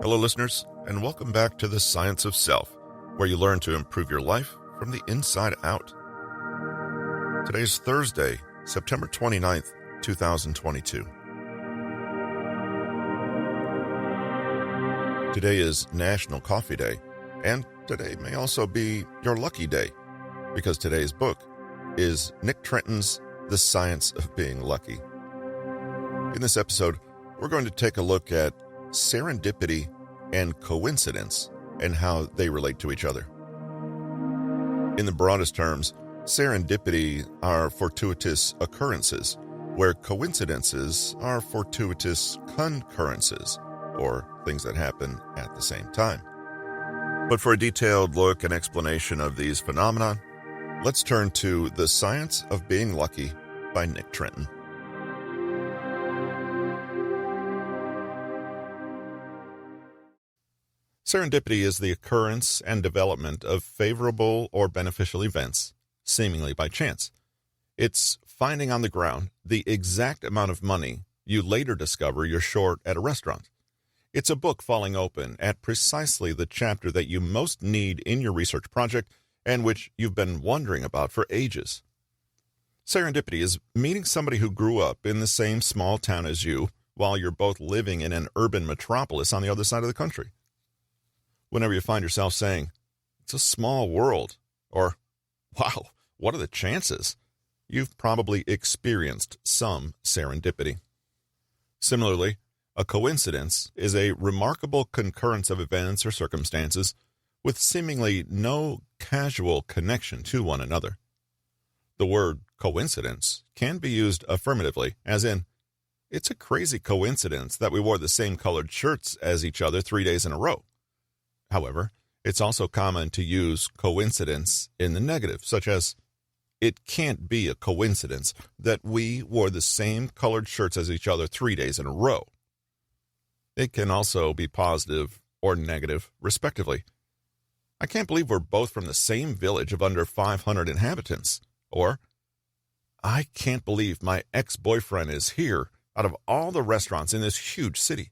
Hello, listeners, and welcome back to the Science of Self, where you learn to improve your life from the inside out. Today is Thursday, September 29th, 2022. Today is National Coffee Day, and today may also be your lucky day, because today's book is Nick Trenton's The Science of Being Lucky. In this episode, we're going to take a look at serendipity and coincidence and how they relate to each other. In the broadest terms, serendipity are fortuitous occurrences, where coincidences are fortuitous concurrences, or things that happen at the same time. But for a detailed look and explanation of these phenomena, let's turn to The Science of Being Lucky by Nick Trenton. Serendipity is the occurrence and development of favorable or beneficial events, seemingly by chance. It's finding on the ground the exact amount of money you later discover you're short at a restaurant. It's a book falling open at precisely the chapter that you most need in your research project and which you've been wondering about for ages. Serendipity is meeting somebody who grew up in the same small town as you while you're both living in an urban metropolis on the other side of the country. Whenever you find yourself saying, "It's a small world," or, "Wow, what are the chances?" you've probably experienced some serendipity. Similarly, a coincidence is a remarkable concurrence of events or circumstances with seemingly no casual connection to one another. The word coincidence can be used affirmatively, as in, "It's a crazy coincidence that we wore the same colored shirts as each other 3 days in a row." However, it's also common to use coincidence in the negative, such as, "It can't be a coincidence that we wore the same colored shirts as each other 3 days in a row." It can also be positive or negative, respectively. "I can't believe we're both from the same village of under 500 inhabitants." Or, "I can't believe my ex-boyfriend is here out of all the restaurants in this huge city."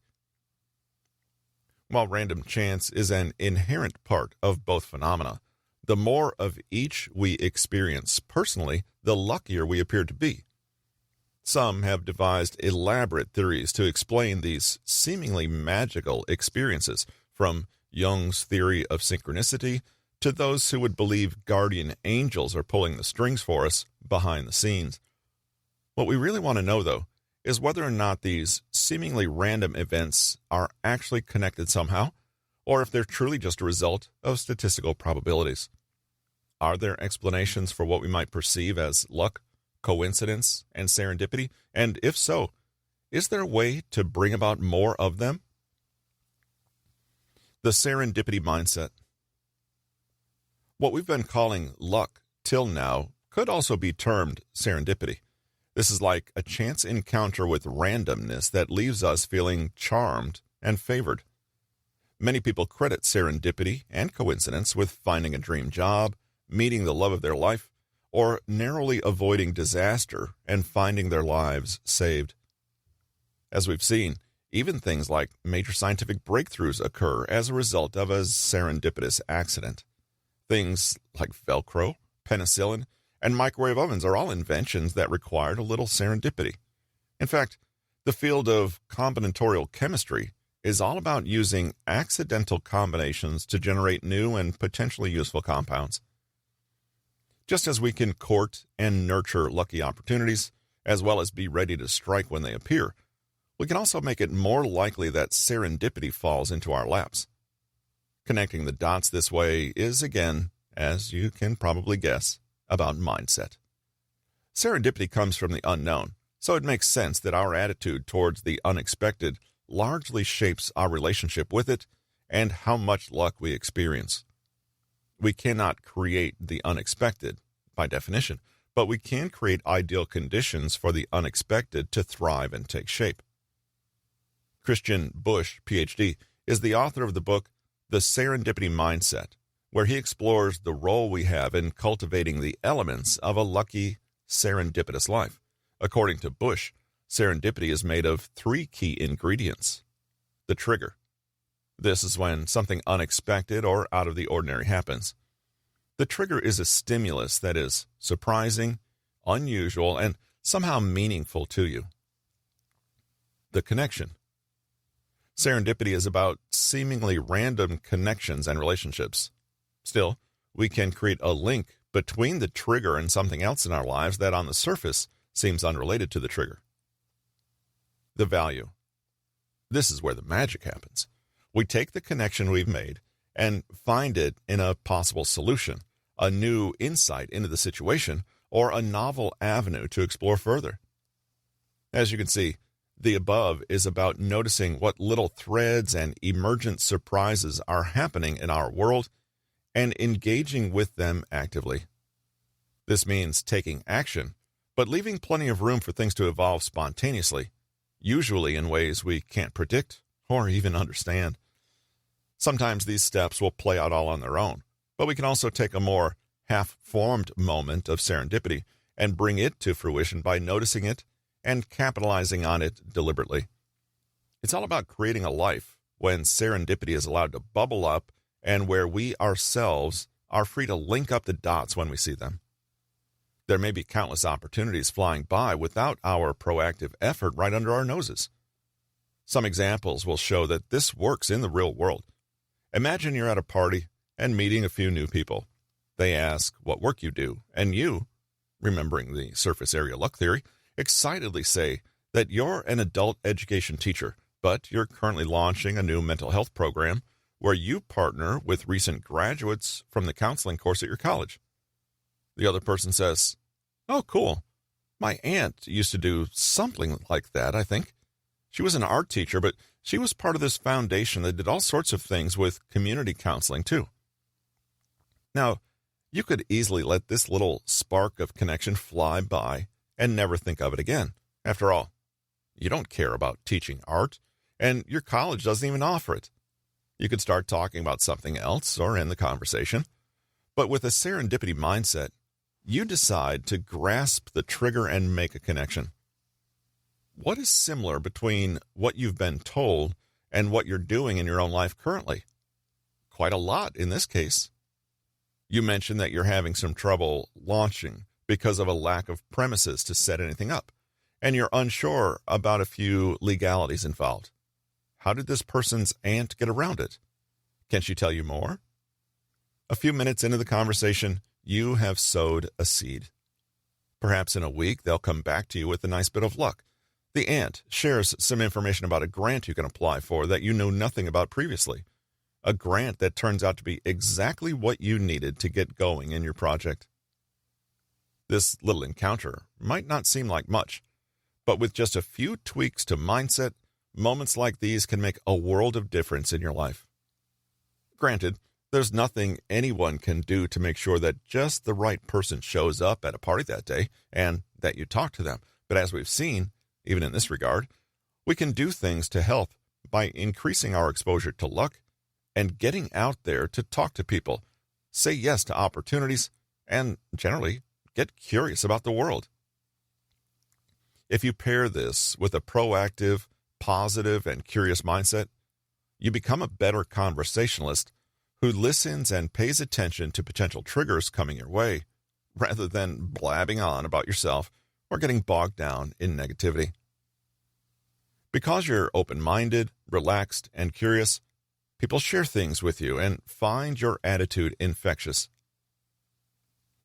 While random chance is an inherent part of both phenomena, the more of each we experience personally, the luckier we appear to be. Some have devised elaborate theories to explain these seemingly magical experiences, from Jung's theory of synchronicity to those who would believe guardian angels are pulling the strings for us behind the scenes. What we really want to know, though, is whether or not these seemingly random events are actually connected somehow, or if they're truly just a result of statistical probabilities. Are there explanations for what we might perceive as luck, coincidence, and serendipity? And if so, is there a way to bring about more of them? The Serendipity Mindset. What we've been calling luck till now could also be termed serendipity. This is like a chance encounter with randomness that leaves us feeling charmed and favored. Many people credit serendipity and coincidence with finding a dream job, meeting the love of their life, or narrowly avoiding disaster and finding their lives saved. As we've seen, even things like major scientific breakthroughs occur as a result of a serendipitous accident. Things like Velcro, penicillin, and microwave ovens are all inventions that required a little serendipity. In fact, the field of combinatorial chemistry is all about using accidental combinations to generate new and potentially useful compounds. Just as we can court and nurture lucky opportunities, as well as be ready to strike when they appear, we can also make it more likely that serendipity falls into our laps. Connecting the dots this way is, again, as you can probably guess, about mindset. Serendipity comes from the unknown, so it makes sense that our attitude towards the unexpected largely shapes our relationship with it and how much luck we experience. We cannot create the unexpected, by definition, but we can create ideal conditions for the unexpected to thrive and take shape. Christian Bush, Ph.D., is the author of the book The Serendipity Mindset, where he explores the role we have in cultivating the elements of a lucky, serendipitous life. According to Bush, serendipity is made of 3 key ingredients: the trigger, This is when something unexpected or out of the ordinary happens. The trigger is a stimulus that is surprising, unusual, and somehow meaningful to you. The connection. Serendipity is about seemingly random connections and relationships. Still, we can create a link between the trigger and something else in our lives that on the surface seems unrelated to the trigger. The value. This is where the magic happens. We take the connection we've made and find it in a possible solution, a new insight into the situation, or a novel avenue to explore further. As you can see, the above is about noticing what little threads and emergent surprises are happening in our world and engaging with them actively. This means taking action, but leaving plenty of room for things to evolve spontaneously, usually in ways we can't predict or even understand. Sometimes these steps will play out all on their own, but we can also take a more half-formed moment of serendipity and bring it to fruition by noticing it and capitalizing on it deliberately. It's all about creating a life when serendipity is allowed to bubble up and where we ourselves are free to link up the dots when we see them. There may be countless opportunities flying by without our proactive effort right under our noses. Some examples will show that this works in the real world. Imagine you're at a party and meeting a few new people. They ask what work you do, and you, remembering the surface area luck theory, excitedly say that you're an adult education teacher, but you're currently launching a new mental health program where you partner with recent graduates from the counseling course at your college. The other person says, "Oh, cool. My aunt used to do something like that, I think. She was an art teacher, but she was part of this foundation that did all sorts of things with community counseling, too." Now, you could easily let this little spark of connection fly by and never think of it again. After all, you don't care about teaching art, and your college doesn't even offer it. You could start talking about something else or end the conversation. But with a serendipity mindset, you decide to grasp the trigger and make a connection. What is similar between what you've been told and what you're doing in your own life currently? Quite a lot in this case. You mentioned that you're having some trouble launching because of a lack of premises to set anything up, and you're unsure about a few legalities involved. How did this person's aunt get around it? Can she tell you more? A few minutes into the conversation, you have sowed a seed. Perhaps in a week, they'll come back to you with a nice bit of luck. The aunt shares some information about a grant you can apply for that you knew nothing about previously. A grant that turns out to be exactly what you needed to get going in your project. This little encounter might not seem like much, but with just a few tweaks to mindset, moments like these can make a world of difference in your life. Granted, there's nothing anyone can do to make sure that just the right person shows up at a party that day and that you talk to them. But as we've seen, even in this regard, we can do things to help by increasing our exposure to luck and getting out there to talk to people, say yes to opportunities, and generally get curious about the world. If you pair this with a proactive, positive, and curious mindset, you become a better conversationalist who listens and pays attention to potential triggers coming your way, rather than blabbing on about yourself or getting bogged down in negativity. Because you're open-minded, relaxed, and curious, people share things with you and find your attitude infectious.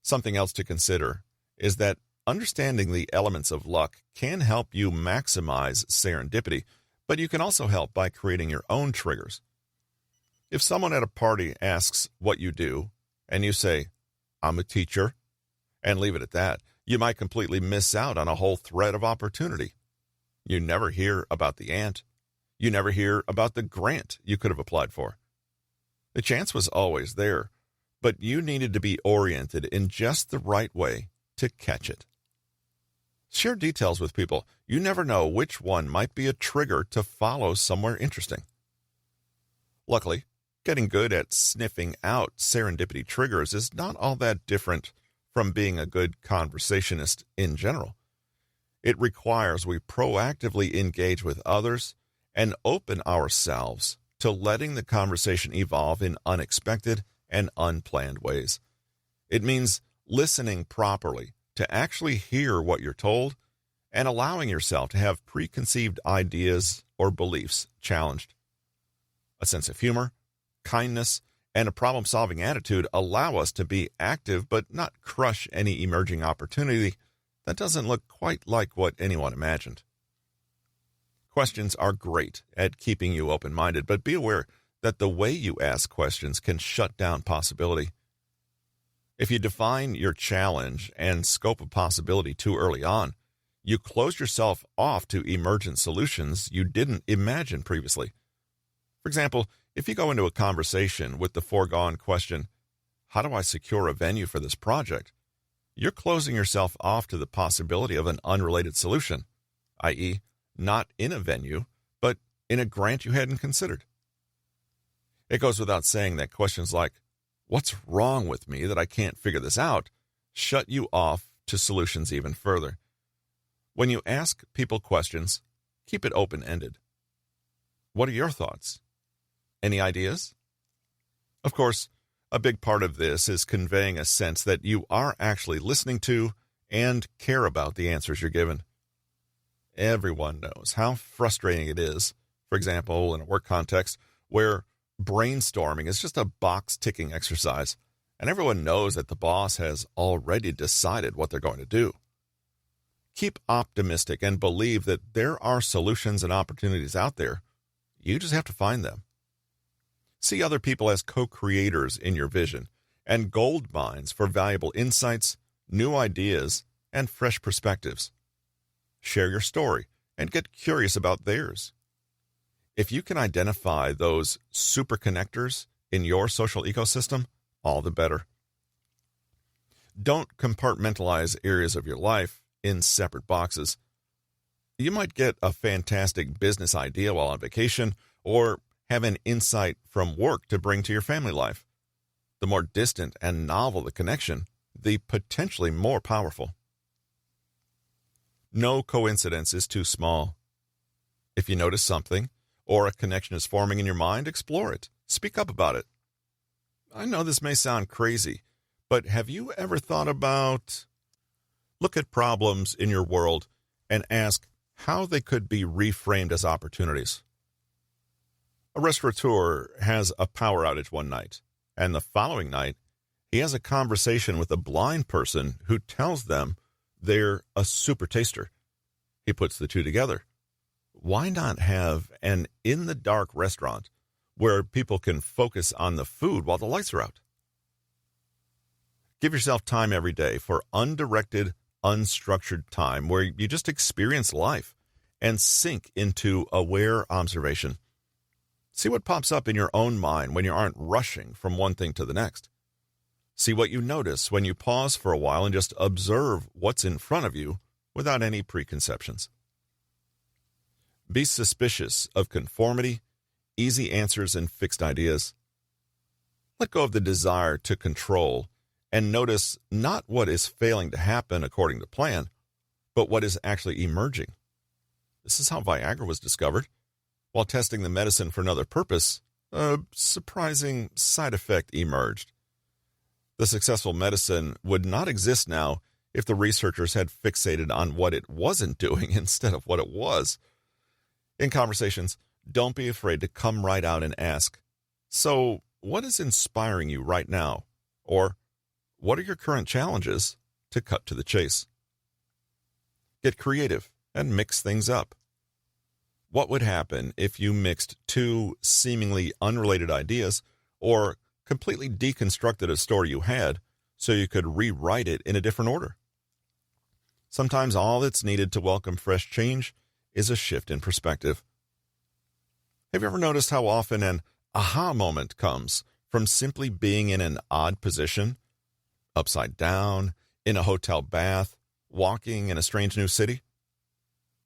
Something else to consider is that understanding the elements of luck can help you maximize serendipity, but you can also help by creating your own triggers. If someone at a party asks what you do, and you say, "I'm a teacher," and leave it at that, you might completely miss out on a whole thread of opportunity. You never hear about the aunt. You never hear about the grant you could have applied for. The chance was always there, but you needed to be oriented in just the right way to catch it. Share details with people. You never know which one might be a trigger to follow somewhere interesting. Luckily, getting good at sniffing out serendipity triggers is not all that different from being a good conversationist in general. It requires we proactively engage with others and open ourselves to letting the conversation evolve in unexpected and unplanned ways. It means listening properly to actually hear what you're told and allowing yourself to have preconceived ideas or beliefs challenged. A sense of humor, kindness, and a problem-solving attitude allow us to be active but not crush any emerging opportunity that doesn't look quite like what anyone imagined. Questions are great at keeping you open-minded, but be aware that the way you ask questions can shut down possibility. If you define your challenge and scope of possibility too early on, you close yourself off to emergent solutions you didn't imagine previously. For example, if you go into a conversation with the foregone question, how do I secure a venue for this project? You're closing yourself off to the possibility of an unrelated solution, i.e., not in a venue, but in a grant you hadn't considered. It goes without saying that questions like, what's wrong with me that I can't figure this out, shut you off to solutions even further. When you ask people questions, keep it open-ended. What are your thoughts? Any ideas? Of course, a big part of this is conveying a sense that you are actually listening to and care about the answers you're given. Everyone knows how frustrating it is, for example, in a work context, where brainstorming is just a box-ticking exercise, and everyone knows that the boss has already decided what they're going to do. Keep optimistic and believe that there are solutions and opportunities out there. You just have to find them. See other people as co-creators in your vision and gold mines for valuable insights, new ideas, and fresh perspectives. Share your story and get curious about theirs. If you can identify those super connectors in your social ecosystem, all the better. Don't compartmentalize areas of your life in separate boxes. You might get a fantastic business idea while on vacation or have an insight from work to bring to your family life. The more distant and novel the connection, the potentially more powerful. No coincidence is too small. If you notice something or a connection is forming in your mind, explore it. Speak up about it. I know this may sound crazy, but have you ever thought about... Look at problems in your world and ask how they could be reframed as opportunities. A restaurateur has a power outage one night, and the following night, he has a conversation with a blind person who tells them they're a super taster. He puts the two together. Why not have an in-the-dark restaurant where people can focus on the food while the lights are out? Give yourself time every day for undirected, unstructured time where you just experience life and sink into aware observation. See what pops up in your own mind when you aren't rushing from one thing to the next. See what you notice when you pause for a while and just observe what's in front of you without any preconceptions. Be suspicious of conformity, easy answers, and fixed ideas. Let go of the desire to control and notice not what is failing to happen according to plan, but what is actually emerging. This is how Viagra was discovered. While testing the medicine for another purpose, a surprising side effect emerged. The successful medicine would not exist now if the researchers had fixated on what it wasn't doing instead of what it was. In conversations, don't be afraid to come right out and ask, so what is inspiring you right now? Or, what are your current challenges? To cut to the chase. Get creative and mix things up. What would happen if you mixed two seemingly unrelated ideas or completely deconstructed a story you had so you could rewrite it in a different order? Sometimes all that's needed to welcome fresh change is a shift in perspective. Have you ever noticed how often an aha moment comes from simply being in an odd position, upside down, in a hotel bath, walking in a strange new city?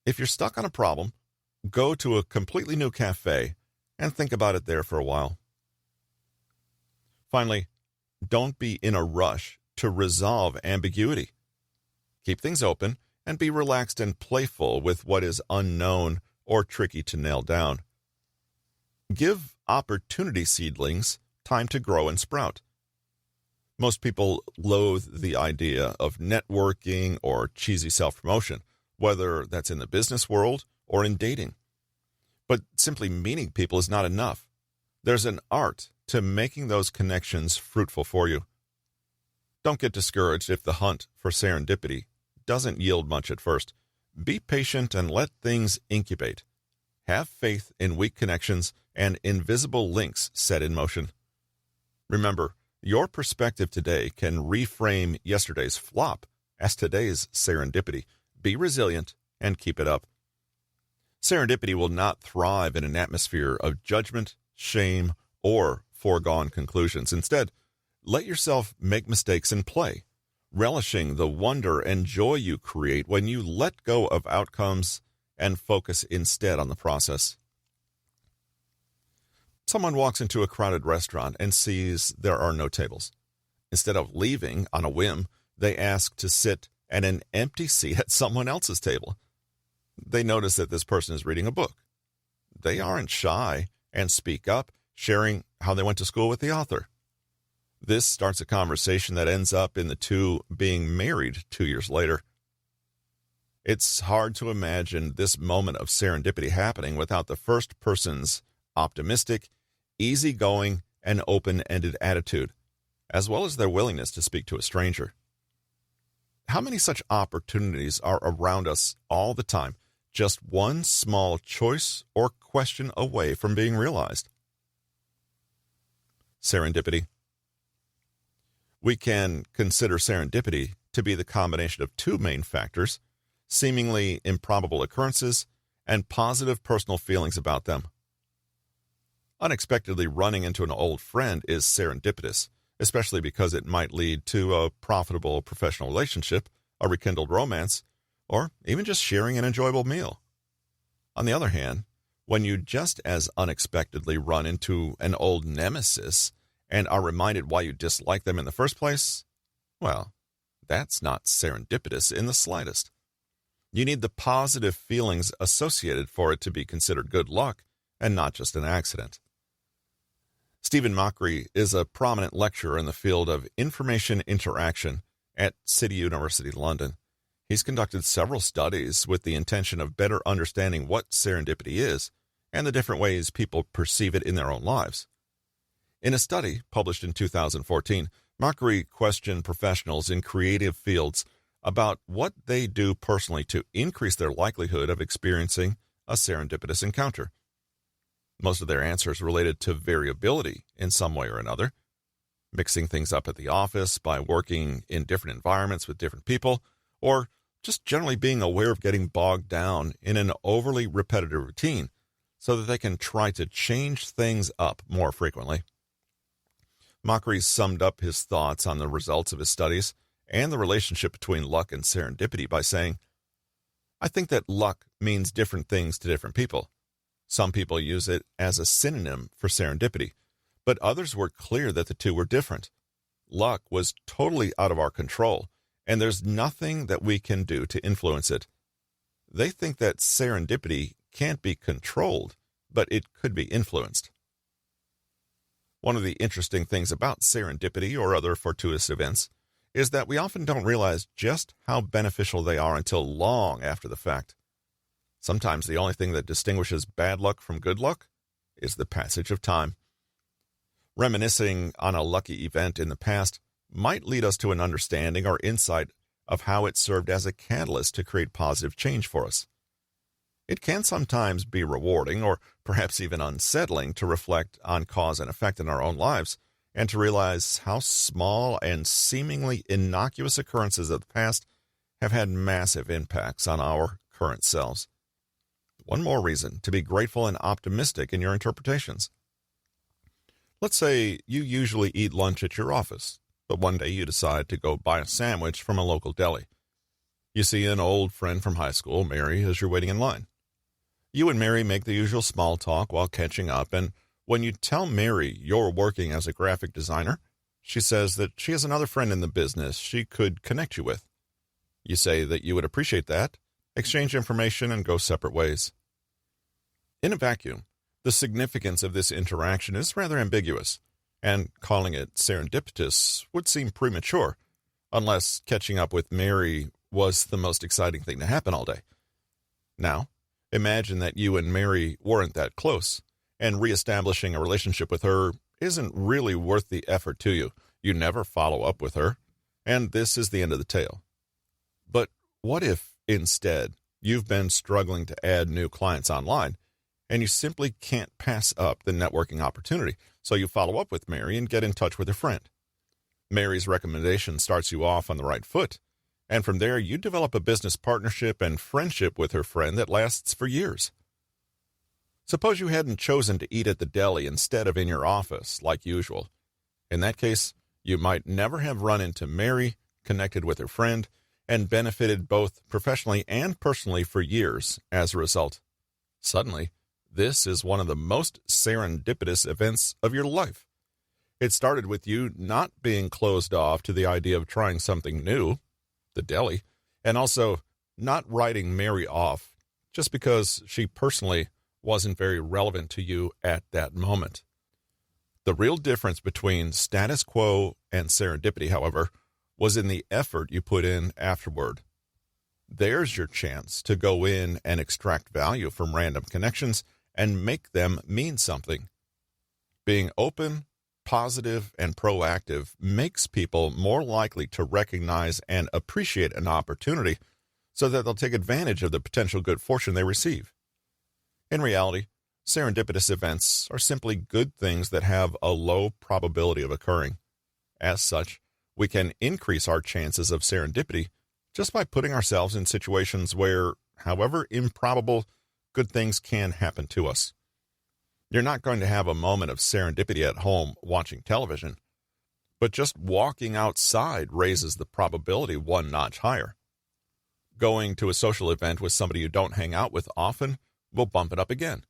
If you're stuck on a problem, go to a completely new cafe and think about it there for a while. Finally, don't be in a rush to resolve ambiguity. Keep things open and be relaxed and playful with what is unknown or tricky to nail down. Give opportunity seedlings time to grow and sprout. Most people loathe the idea of networking or cheesy self-promotion, whether that's in the business world or in dating. But simply meeting people is not enough. There's an art to making those connections fruitful for you. Don't get discouraged if the hunt for serendipity doesn't yield much at first. Be patient and let things incubate. Have faith in weak connections and invisible links set in motion. Remember, your perspective today can reframe yesterday's flop as today's serendipity. Be resilient and keep it up. Serendipity will not thrive in an atmosphere of judgment, shame, or foregone conclusions. Instead, let yourself make mistakes and play, relishing the wonder and joy you create when you let go of outcomes and focus instead on the process. Someone walks into a crowded restaurant and sees there are no tables. Instead of leaving on a whim, they ask to sit at an empty seat at someone else's table. They notice that this person is reading a book. They aren't shy and speak up, sharing how they went to school with the author. This starts a conversation that ends up in the two being married 2 years later. It's hard to imagine this moment of serendipity happening without the first person's optimistic, easygoing, and open-ended attitude, as well as their willingness to speak to a stranger. How many such opportunities are around us all the time, just one small choice or question away from being realized? Serendipity. We can consider serendipity to be the combination of two main factors, seemingly improbable occurrences and positive personal feelings about them. Unexpectedly running into an old friend is serendipitous, especially because it might lead to a profitable professional relationship, a rekindled romance, or even just sharing an enjoyable meal. On the other hand, when you just as unexpectedly run into an old nemesis and are reminded why you dislike them in the first place, well, that's not serendipitous in the slightest. You need the positive feelings associated for it to be considered good luck and not just an accident. Stephen Mockery is a prominent lecturer in the field of information interaction at City University London. He's conducted several studies with the intention of better understanding what serendipity is and the different ways people perceive it in their own lives. In a study published in 2014, Mockery questioned professionals in creative fields about what they do personally to increase their likelihood of experiencing a serendipitous encounter. Most of their answers related to variability in some way or another, mixing things up at the office by working in different environments with different people, or just generally being aware of getting bogged down in an overly repetitive routine so that they can try to change things up more frequently. Mockery summed up his thoughts on the results of his studies and the relationship between luck and serendipity by saying, "I think that luck means different things to different people. Some people use it as a synonym for serendipity, but others were clear that the two were different. Luck was totally out of our control, and there's nothing that we can do to influence it. They think that serendipity can't be controlled, but it could be influenced." One of the interesting things about serendipity or other fortuitous events is that we often don't realize just how beneficial they are until long after the fact. Sometimes the only thing that distinguishes bad luck from good luck is the passage of time. Reminiscing on a lucky event in the past might lead us to an understanding or insight of how it served as a catalyst to create positive change for us. It can sometimes be rewarding or perhaps even unsettling to reflect on cause and effect in our own lives and to realize how small and seemingly innocuous occurrences of the past have had massive impacts on our current selves. One more reason to be grateful and optimistic in your interpretations. Let's say you usually eat lunch at your office, but one day you decide to go buy a sandwich from a local deli. You see an old friend from high school, Mary, as you're waiting in line. You and Mary make the usual small talk while catching up, and when you tell Mary you're working as a graphic designer, she says that she has another friend in the business she could connect you with. You say that you would appreciate that, exchange information, and go separate ways. In a vacuum, The significance of this interaction is rather ambiguous, and calling it serendipitous would seem premature, unless catching up with Mary was the most exciting thing to happen all day. Now, imagine that you and Mary weren't that close, and reestablishing a relationship with her isn't really worth the effort to you. You never follow up with her, and this is the end of the tale. But what if, instead, you've been struggling to add new clients online, and you simply can't pass up the networking opportunity, so you follow up with Mary and get in touch with her friend. Mary's recommendation starts you off on the right foot, and from there you develop a business partnership and friendship with her friend that lasts for years. Suppose you hadn't chosen to eat at the deli instead of in your office, like usual. In that case, you might never have run into Mary, connected with her friend, and benefited both professionally and personally for years as a result. Suddenly, this is one of the most serendipitous events of your life. It started with you not being closed off to the idea of trying something new, the deli, and also not writing Mary off just because she personally wasn't very relevant to you at that moment. The real difference between status quo and serendipity, however, was in the effort you put in afterward. There's your chance to go in and extract value from random connections and make them mean something. Being open, positive, and proactive makes people more likely to recognize and appreciate an opportunity so that they'll take advantage of the potential good fortune they receive. In reality, serendipitous events are simply good things that have a low probability of occurring. As such, we can increase our chances of serendipity just by putting ourselves in situations where, however improbable, good things can happen to us. You're not going to have a moment of serendipity at home watching television, but just walking outside raises the probability one notch higher. Going to a social event with somebody you don't hang out with often will bump it up again.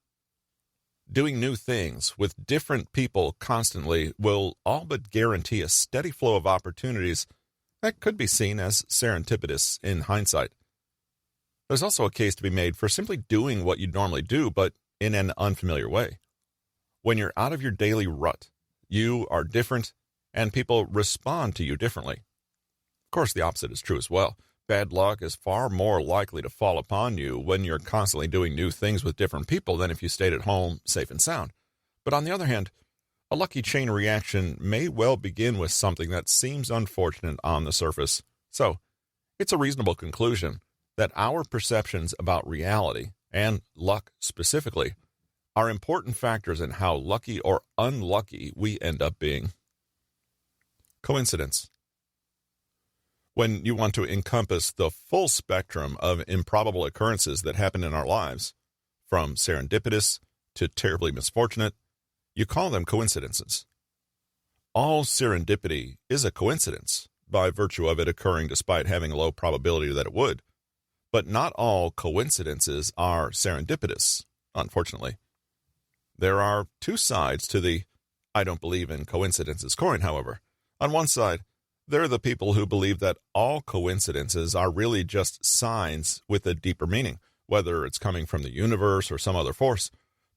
Doing new things with different people constantly will all but guarantee a steady flow of opportunities that could be seen as serendipitous in hindsight. There's also a case to be made for simply doing what you normally do, but in an unfamiliar way. When you're out of your daily rut, you are different, and people respond to you differently. Of course, the opposite is true as well. Bad luck is far more likely to fall upon you when you're constantly doing new things with different people than if you stayed at home safe and sound. But on the other hand, a lucky chain reaction may well begin with something that seems unfortunate on the surface. So, it's a reasonable conclusion that our perceptions about reality, and luck specifically, are important factors in how lucky or unlucky we end up being. Coincidence. When you want to encompass the full spectrum of improbable occurrences that happen in our lives, from serendipitous to terribly misfortunate, you call them coincidences. All serendipity is a coincidence, by virtue of it occurring despite having a low probability that it would. But not all coincidences are serendipitous, unfortunately. There are two sides to the I don't believe in coincidences coin, however. On one side, there are the people who believe that all coincidences are really just signs with a deeper meaning, whether it's coming from the universe or some other force,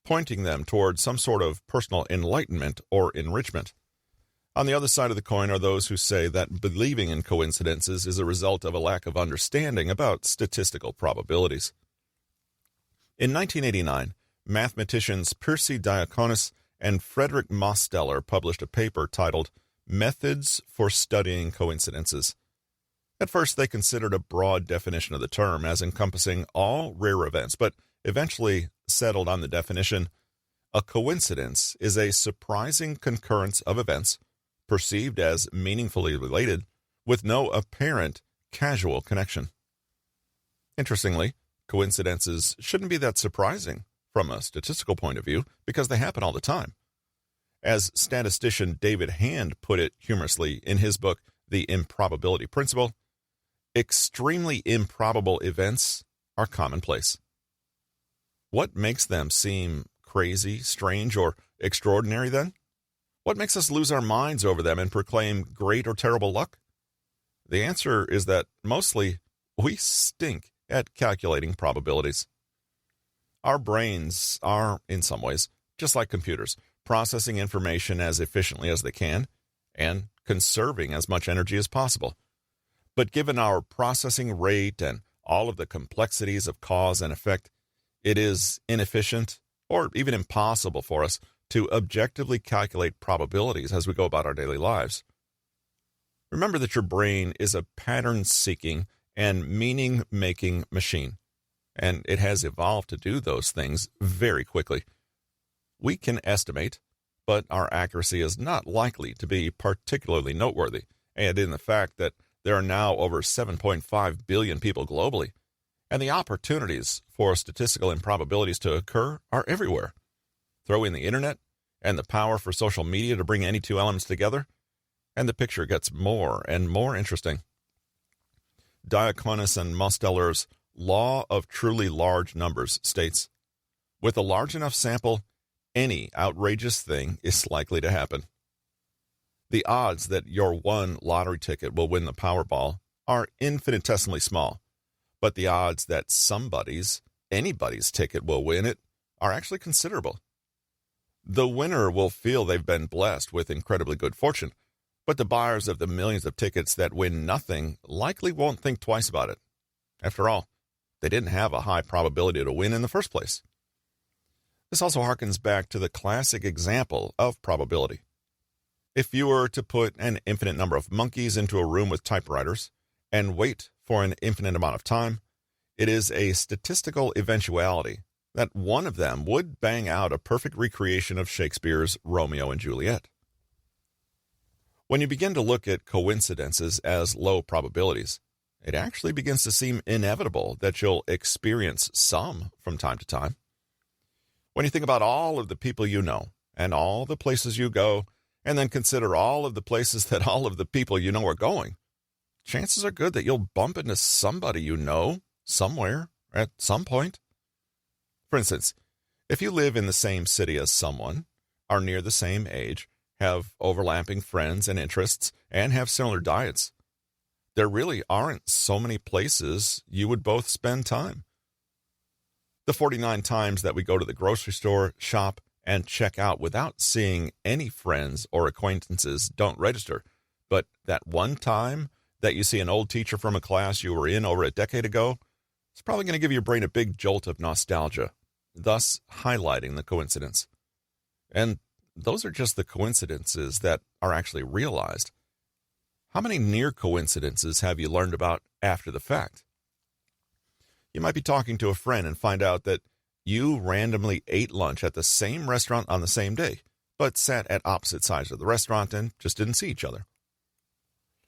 pointing them toward some sort of personal enlightenment or enrichment. On the other side of the coin are those who say that believing in coincidences is a result of a lack of understanding about statistical probabilities. In 1989, mathematicians Percy Diaconis and Frederick Mosteller published a paper titled Methods for Studying Coincidences. At first, they considered a broad definition of the term as encompassing all rare events, but eventually settled on the definition: a coincidence is a surprising concurrence of events perceived as meaningfully related with no apparent causal connection. Interestingly, coincidences shouldn't be that surprising from a statistical point of view because they happen all the time. As statistician David Hand put it humorously in his book, The Improbability Principle, extremely improbable events are commonplace. What makes them seem crazy, strange, or extraordinary then? What makes us lose our minds over them and proclaim great or terrible luck? The answer is that mostly we stink at calculating probabilities. Our brains are, in some ways, just like computers, processing information as efficiently as they can and conserving as much energy as possible. But given our processing rate and all of the complexities of cause and effect, it is inefficient or even impossible for us to objectively calculate probabilities as we go about our daily lives. Remember that your brain is a pattern-seeking and meaning-making machine, and it has evolved to do those things very quickly. We can estimate, but our accuracy is not likely to be particularly noteworthy, and in the fact that there are now over 7.5 billion people globally, and the opportunities for statistical improbabilities to occur are everywhere. Throw in the internet and the power for social media to bring any two elements together, and the picture gets more and more interesting. Diaconis and Mosteller's law of truly large numbers states, with a large enough sample, any outrageous thing is likely to happen. The odds that your one lottery ticket will win the Powerball are infinitesimally small, but the odds that anybody's ticket will win it are actually considerable. The winner will feel they've been blessed with incredibly good fortune, but the buyers of the millions of tickets that win nothing likely won't think twice about it. After all, they didn't have a high probability to win in the first place. This also harkens back to the classic example of probability. If you were to put an infinite number of monkeys into a room with typewriters and wait for an infinite amount of time, it is a statistical eventuality that one of them would bang out a perfect recreation of Shakespeare's Romeo and Juliet. When you begin to look at coincidences as low probabilities, it actually begins to seem inevitable that you'll experience some from time to time. When you think about all of the people you know and all the places you go, and then consider all of the places that all of the people you know are going, chances are good that you'll bump into somebody you know somewhere at some point. For instance, if you live in the same city as someone, are near the same age, have overlapping friends and interests, and have similar diets, there really aren't so many places you would both spend time. The 49 times that we go to the grocery store, shop, and check out without seeing any friends or acquaintances don't register, but that one time that you see an old teacher from a class you were in over a decade ago, it's probably going to give your brain a big jolt of nostalgia, thus highlighting the coincidence. And those are just the coincidences that are actually realized. How many near coincidences have you learned about after the fact? You might be talking to a friend and find out that you randomly ate lunch at the same restaurant on the same day, but sat at opposite sides of the restaurant and just didn't see each other.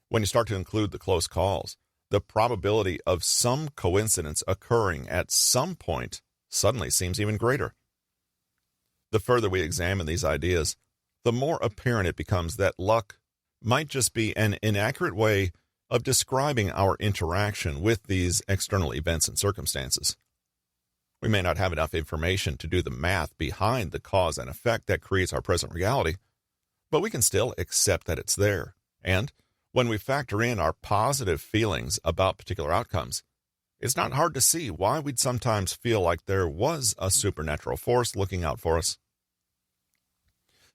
When you start to include the close calls, the probability of some coincidence occurring at some point suddenly seems even greater. The further we examine these ideas, the more apparent it becomes that luck might just be an inaccurate way of describing our interaction with these external events and circumstances. We may not have enough information to do the math behind the cause and effect that creates our present reality, but we can still accept that it's there. And when we factor in our positive feelings about particular outcomes, it's not hard to see why we'd sometimes feel like there was a supernatural force looking out for us.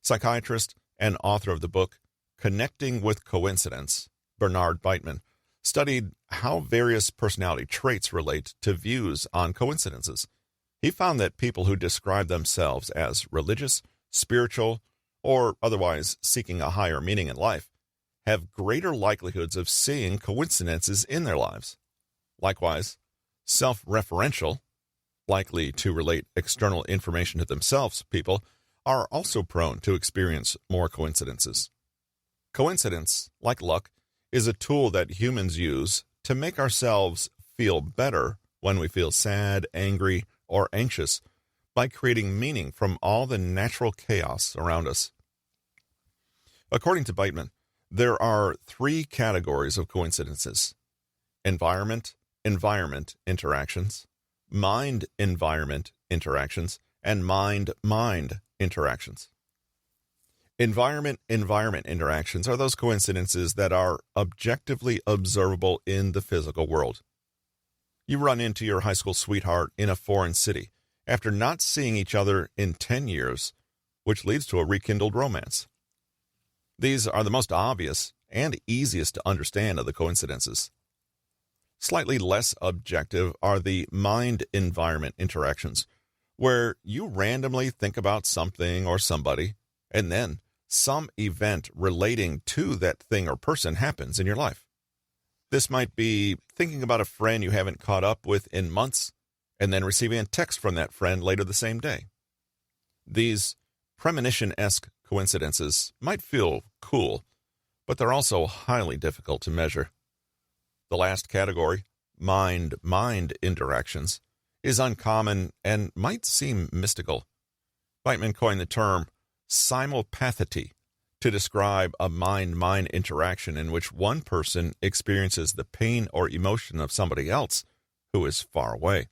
Psychiatrist and author of the book Connecting with Coincidence, Bernard Beitman, studied how various personality traits relate to views on coincidences. He found that people who describe themselves as religious, spiritual, or otherwise seeking a higher meaning in life have greater likelihoods of seeing coincidences in their lives. Likewise, self-referential, likely to relate external information to themselves, people are also prone to experience more coincidences. Coincidence, like luck, is a tool that humans use to make ourselves feel better when we feel sad, angry, or anxious by creating meaning from all the natural chaos around us. According to Beitman, there are 3 categories of coincidences: environment-environment interactions, mind-environment interactions, and mind-mind interactions. Environment-environment interactions are those coincidences that are objectively observable in the physical world. You run into your high school sweetheart in a foreign city after not seeing each other in 10 years, which leads to a rekindled romance. These are the most obvious and easiest to understand of the coincidences. Slightly less objective are the mind-environment interactions, where you randomly think about something or somebody, and then some event relating to that thing or person happens in your life. This might be thinking about a friend you haven't caught up with in months, and then receiving a text from that friend later the same day. These premonition-esque coincidences might feel cool, but they're also highly difficult to measure. The last category, mind-mind interactions, is uncommon and might seem mystical. Whiteman coined the term simulpathity to describe a mind-mind interaction in which one person experiences the pain or emotion of somebody else who is far away.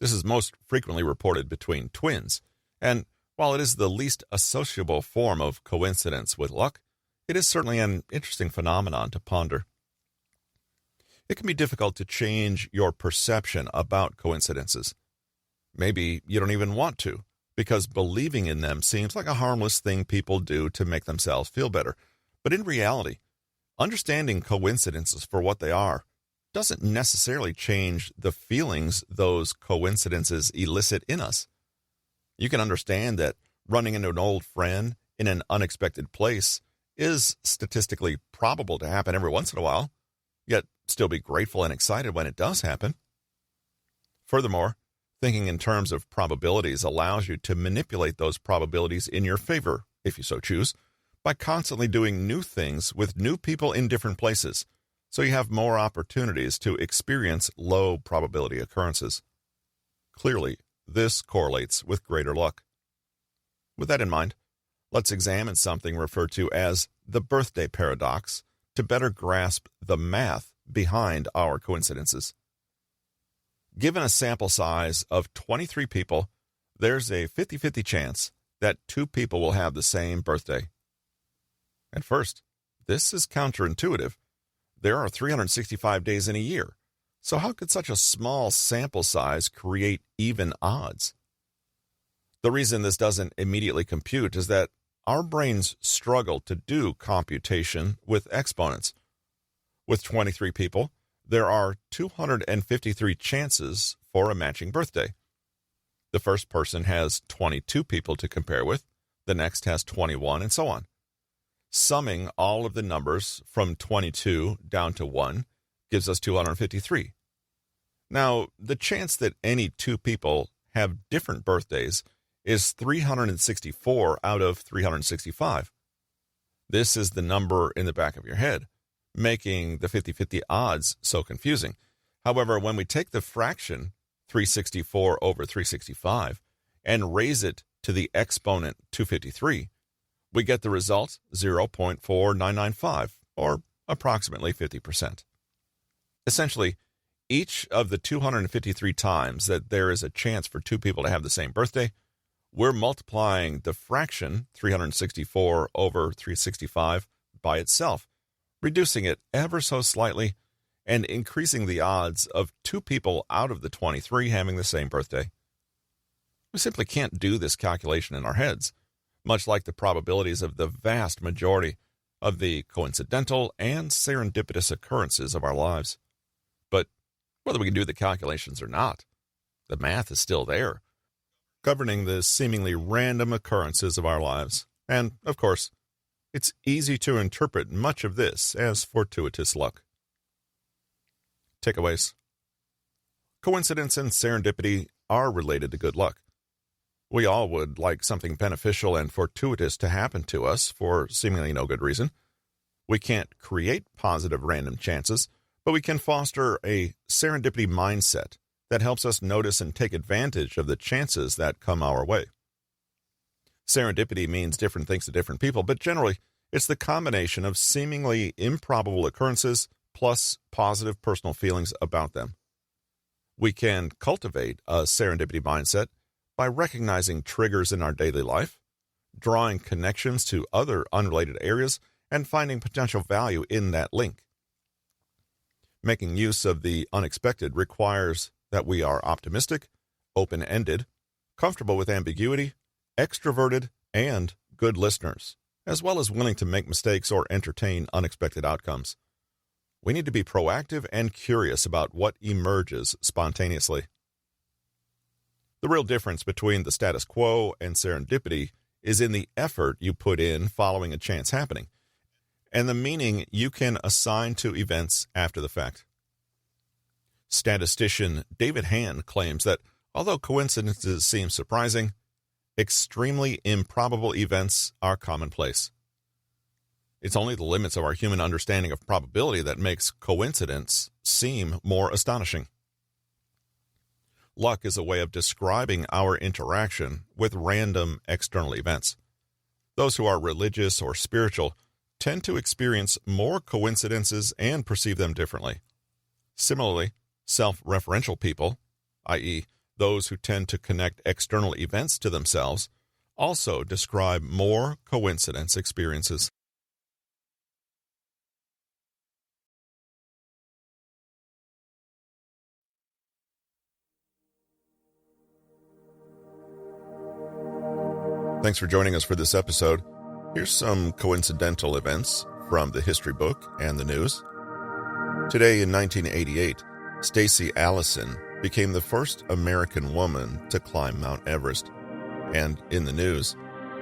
This is most frequently reported between twins, and while it is the least associable form of coincidence with luck, it is certainly an interesting phenomenon to ponder. It can be difficult to change your perception about coincidences. Maybe you don't even want to, because believing in them seems like a harmless thing people do to make themselves feel better. But in reality, understanding coincidences for what they are doesn't necessarily change the feelings those coincidences elicit in us. You can understand that running into an old friend in an unexpected place is statistically probable to happen every once in a while, yet still be grateful and excited when it does happen. Furthermore, thinking in terms of probabilities allows you to manipulate those probabilities in your favor, if you so choose, by constantly doing new things with new people in different places, so you have more opportunities to experience low probability occurrences. Clearly, this correlates with greater luck. With that in mind, let's examine something referred to as the birthday paradox to better grasp the math behind our coincidences. Given a sample size of 23 people, there's a 50-50 chance that 2 people will have the same birthday. At first, this is counterintuitive. There are 365 days in a year, so how could such a small sample size create even odds? The reason this doesn't immediately compute is that our brains struggle to do computation with exponents. With 23 people, there are 253 chances for a matching birthday. The first person has 22 people to compare with, the next has 21, and so on. Summing all of the numbers from 22 down to 1 gives us 253. Now, the chance that any 2 people have different birthdays is 364 out of 365. This is the number in the back of your head, making the 50-50 odds so confusing. However, when we take the fraction 364 over 365 and raise it to the exponent 253, we get the result 0.4995, or approximately 50%. Essentially, each of the 253 times that there is a chance for 2 people to have the same birthday, we're multiplying the fraction 364 over 365 by itself, reducing it ever so slightly and increasing the odds of 2 people out of the 23 having the same birthday. We simply can't do this calculation in our heads, much like the probabilities of the vast majority of the coincidental and serendipitous occurrences of our lives. But whether we can do the calculations or not, the math is still there, governing the seemingly random occurrences of our lives. And, of course, it's easy to interpret much of this as fortuitous luck. Takeaways. Coincidence and serendipity are related to good luck. We all would like something beneficial and fortuitous to happen to us for seemingly no good reason. We can't create positive random chances, but we can foster a serendipity mindset that helps us notice and take advantage of the chances that come our way. Serendipity means different things to different people, but generally, it's the combination of seemingly improbable occurrences plus positive personal feelings about them. We can cultivate a serendipity mindset by recognizing triggers in our daily life, drawing connections to other unrelated areas, and finding potential value in that link. Making use of the unexpected requires that we are optimistic, open-ended, comfortable with ambiguity, extroverted, and good listeners, as well as willing to make mistakes or entertain unexpected outcomes. We need to be proactive and curious about what emerges spontaneously. The real difference between the status quo and serendipity is in the effort you put in following a chance happening, and the meaning you can assign to events after the fact. Statistician David Hand claims that although coincidences seem surprising, extremely improbable events are commonplace. It's only the limits of our human understanding of probability that makes coincidence seem more astonishing. Luck is a way of describing our interaction with random external events. Those who are religious or spiritual tend to experience more coincidences and perceive them differently. Similarly, self-referential people, i.e., those who tend to connect external events to themselves, also describe more coincidence experiences. Thanks for joining us for this episode. Here's some coincidental events from the history book and the news. Today in 1988, Stacey Allison became the first American woman to climb Mount Everest. And in the news,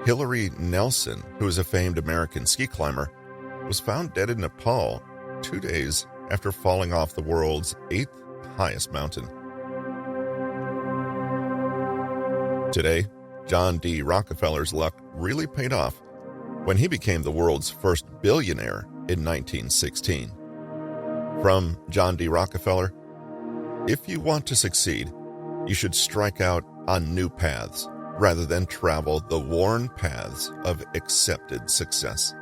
Hillary Nelson, who is a famed American ski climber, was found dead in Nepal 2 days after falling off the world's 8th highest mountain. Today, John D. Rockefeller's luck really paid off when he became the world's first billionaire in 1916. From John D. Rockefeller, if you want to succeed, you should strike out on new paths rather than travel the worn paths of accepted success.